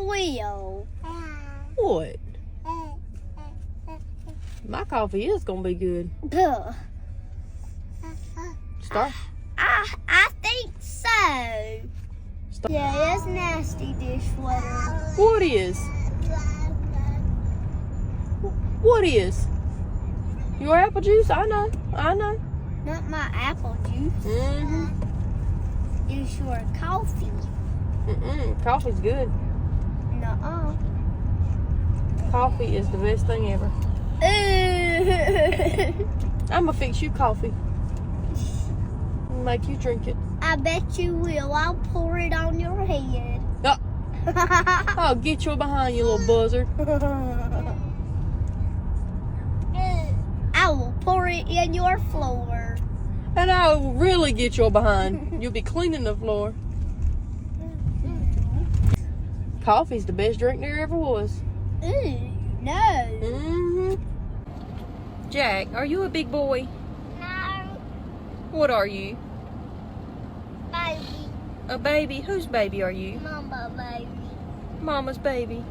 will. What? My coffee is gonna be good. Ugh. Start. I think so. Start. Yeah, it's nasty dishwasher. What is? What is? Your apple juice? I know. Not my apple juice. It's your coffee. Coffee's good. Nuh-uh. Coffee is the best thing ever. I'm gonna fix you coffee. Make you drink it. I bet you will. I'll pour it on your head. I'll get you behind, you little buzzard. I will pour it in your floor. And I'll really get you behind. You'll be cleaning the floor. Coffee's the best drink there ever was. No. Jack, are you a big boy? No. What are you? Baby. A baby? Whose baby are you? Mama baby. Mama's baby.